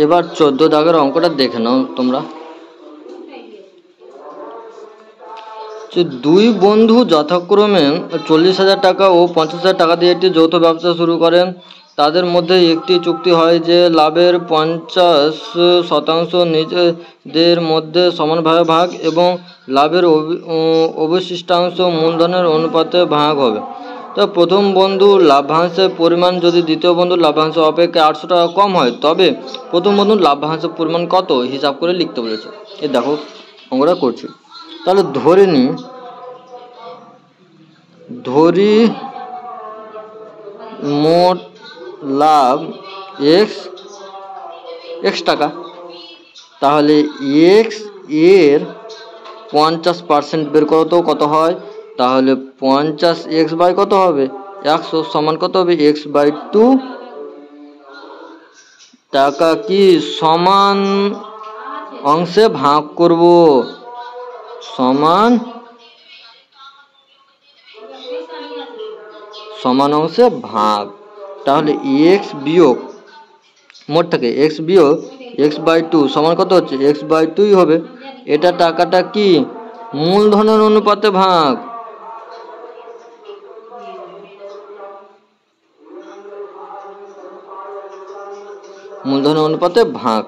এবার 14 দাগের অঙ্কটা দেখে নাও তোমরা। যে দুই বন্ধু যথাক্রমে 40,000 টাকা ও 50,000 টাকা দিয়ে একটি যৌথ ব্যবসা শুরু করেন। তাদের মধ্যে একটি চুক্তি হয় যে লাভের 50% নিজেদের মধ্যে সমানভাবে ভাগ এবং লাভের অবশিষ্টাংশ মূলধনের অনুপাতে ভাগ হবে। তো প্রথম বন্ধুর লাভ্যাংশের পরিমাণ যদি দ্বিতীয় বন্ধুর লাভ্যাংশ অপেক্ষা 800 টাকা কম হয়, তবে প্রথম বন্ধুর লাভ্যাংশের পরিমাণ কত হিসাব করে লিখতে বলেছে। এ দেখো অঙ্কটা করছি। তাহলে ধরি মোট লাভ x টাকা। তাহলে x এর 50% বের করো তো কত হয়। তাহলে 50x বাই কত হবে 100 সমান কত হবে x বাই 2 টাকা কি সমান অংশে ভাগ করব, সমান অংশে ভাগ। তাহলে x বিয়োগ মোট থাকে x বিয়োগ x বাই 2 সমান কত হচ্ছে x বাই 2 হবে। এটা টাকাটা কি মূলধনের অনুপাতে ভাগ। মূলধনের অনুপাতে ভাগ।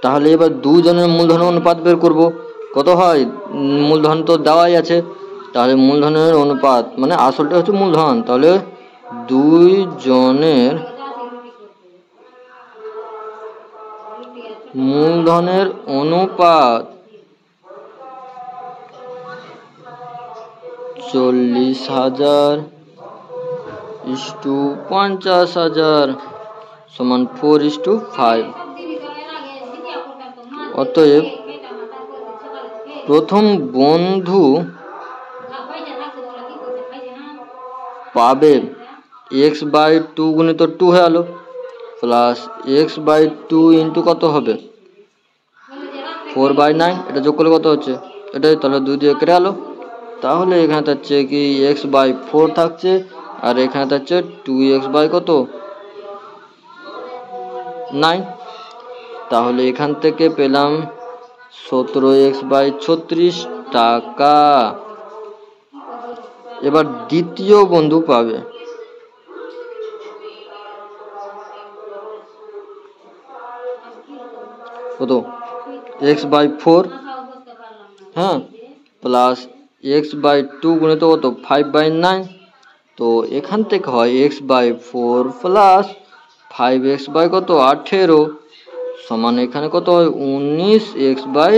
তাহলে এবার দুজনের মূলধনের অনুপাত বের করব, কত হয় মূলধন তো দেওয়াই আছে। তাহলে মূলধনের অনুপাত মানে আসলটা হচ্ছে মূলধন। তাহলে দুই জনের মূলধনের অনুপাত 40,000 = 50,000 সমান 4:5। অতএব প্রথম বন্ধু পাবে x বাই 2 গুণিত 2 হয়ে গেল প্লাস x বাই 2 ইন্টু কত হবে 4/9। এটা যোগ করলে কত হচ্ছে এটাই, তাহলে 2 দিয়ে কেটে গেল। তাহলে এখানে থাকছে কি x বাই 4 থাকছে আর এখানে থাকছে 2x বাই কত 9। তাহলে এখান থেকে পেলাম 17x বাই 36 টাকা। এবার দ্বিতীয় বন্ধু পাবে কত x বাই 4 হ্যাঁ প্লাস x বাই 2 গুণিত কত 5/9। তো এখান থেকে হয় x by 4 plus 5x by কত 18 সমান এখানে কত হয় 19x বাই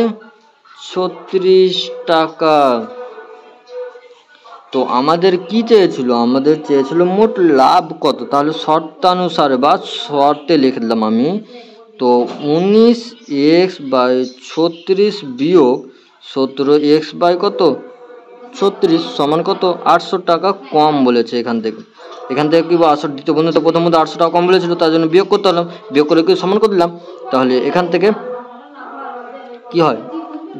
36 টাকা। তো আমাদের কি চেয়েছিল, আমাদের চেয়েছিল মোট লাভ কত। তাহলে শর্তানুসারে বা শর্তে লিখে দিলাম আমি। তো 19x বাই 36 বিয়োগ 17x বাই কত 36 সমান কত 800 টাকা কম বলেছে। এখান থেকে কি 800 দ্বিতীয় বন্ধু তো প্রথম বন্ধু 800 টাকা কম বলেছিল, তার জন্য বিয়োগ করতে হলাম, বিয়োগ করে কি সমান করে দিলাম। তাহলে এখান থেকে কি হয়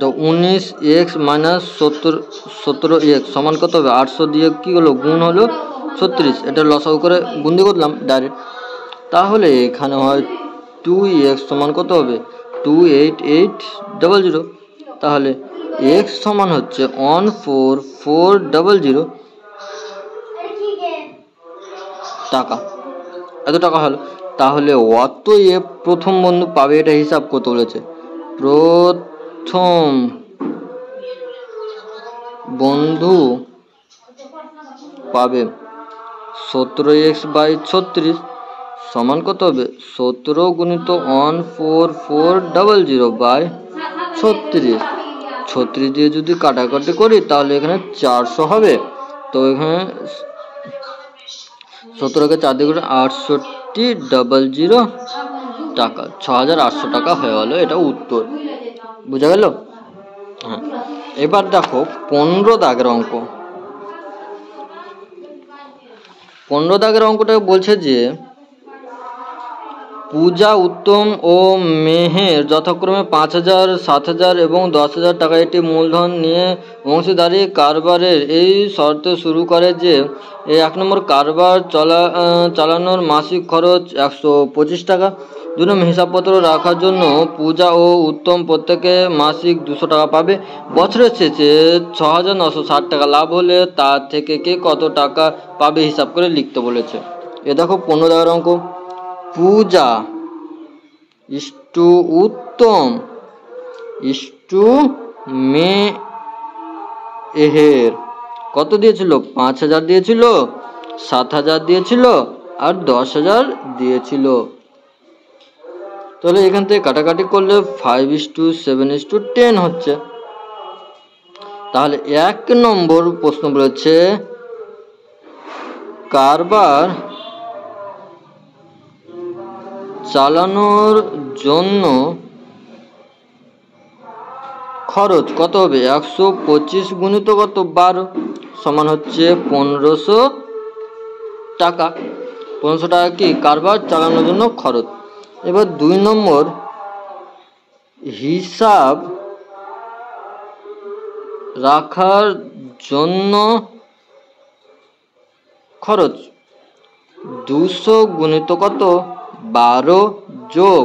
তো 19x মাইনাস 17x সমান কত হবে 800 দিয়ে কি হলো গুণ হলো 36। এটা লসাগু করে গুণ দিয়ে করলাম ডাইরেক্ট। তাহলে এখানে হয় 2x সমান কত হবে 28800। তাহলে x সমান হচ্ছে 14400 টাকা। এত টাকা হলো। তাহলে অতএব প্রথম বন্ধু পাবে, এটা হিসাব করতে বলেছে। প্রথম বন্ধু পাবে 17x বাই 36 সমান কত হবে 17 গুণিত 14400 বাই 36 দিয়ে যদি কাটাকাটি করি তাহলে এখানে 400 হবে। তো এখানে 17কে 4 দিয়ে 6800 টাকা 6800 টাকা হয়ে গেল। এটা উত্তর, বুঝা গেল। হ্যাঁ, এবার দেখো 15 দাগের অঙ্ক। 15 দাগের অঙ্কটা বলছে যে পূজা, উত্তম ও মেহের যথাক্রমে 5,000, 7,000 এবং 10,000 টাকা একটি মূলধন নিয়ে অংশীদারি কারবারের এই শর্তে শুরু করে যে 1 নম্বর কারবার চালানোর মাসিক খরচ 125 টাকা, 2 নম্বর হিসাবপত্র রাখার জন্য পূজা ও উত্তম প্রত্যেকে মাসিক 200 টাকা পাবে। বছরের শেষে 6,960 টাকা লাভ হলে তার থেকে কে কত টাকা পাবে হিসাব করে লিখতে বলেছে। এ দেখো 15 দাগের অঙ্ক। পূজা ইস্টু উত্তম ইস্টু মেহের কত দিয়েছিল? 5,000 দিয়েছিল, 7,000 দিয়েছিল আর 10,000 দিয়েছিল। তাহলে এখান থেকে কাটাকাটি করলে 5:7:10 হচ্ছে। তাহলে 1 নম্বর প্রশ্ন বলেছে কারবার চালানোর জন্য খরচ কত হবে? 125 গুণিত কত 12 সমান হচ্ছে 1500 টাকা। 1500 টাকা কি কারবার চালানোর জন্য খরচ। এবার 2 নম্বর হিসাব রাখার জন্য খরচ 200 গুণিত কত 12 যোগ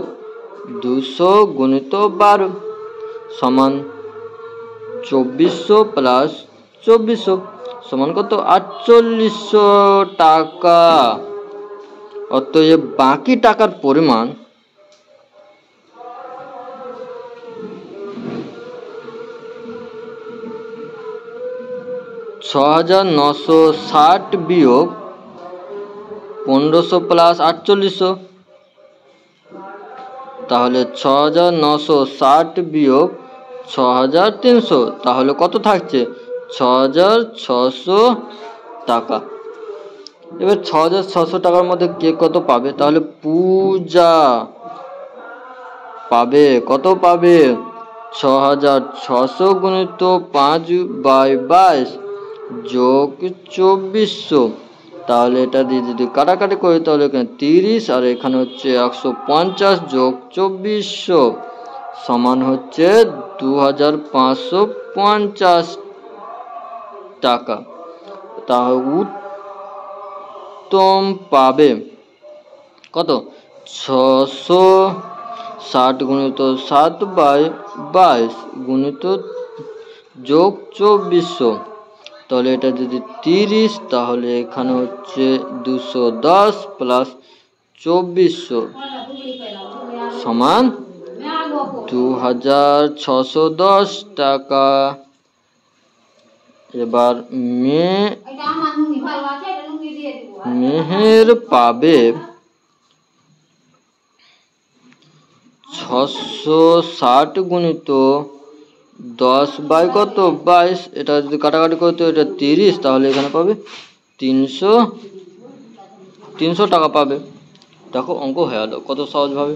200 গুণিত 12 সমান 2400 প্লাস 2400 সমান কত 4800 টাকা। অতএব বাকি টাকার পরিমাণ 6,960 বিয়োগ 1500 প্লাস 4800, তাহলে 6,960 বিয়োগ 6,300, তাহলে কত থাকছে 6,600 টাকা। এবার 6,600 টাকার মধ্যে কে কত পাবে? তাহলে পূজা পাবে কত পাবে 6,600 গুণিত 5/22 যোগ 2400, তাহলে এটা দিয়ে যদি কাটাকাটি করি তাহলে এখানে 30 আর এখানে হচ্ছে 150 যোগ 2400 সমান হচ্ছে 2,550 টাকা। তাহলে উত্তম পাবে কত 660 গুণিত 7/22 গুণিত যোগ 2400, তাহলে এটা যদি 30 তাহলে এখানে হচ্ছে 210 প্লাস 2400 সমান 2,610 টাকা। এবার মেহের পাবে 660 গুণিত 10/কত 22, এটা যদি কাটাকাটি করতে এটা 30, তাহলে এখানে পাবে 300 টাকা পাবে। দেখো অঙ্ক হয়ে গেল কত সহজভাবে।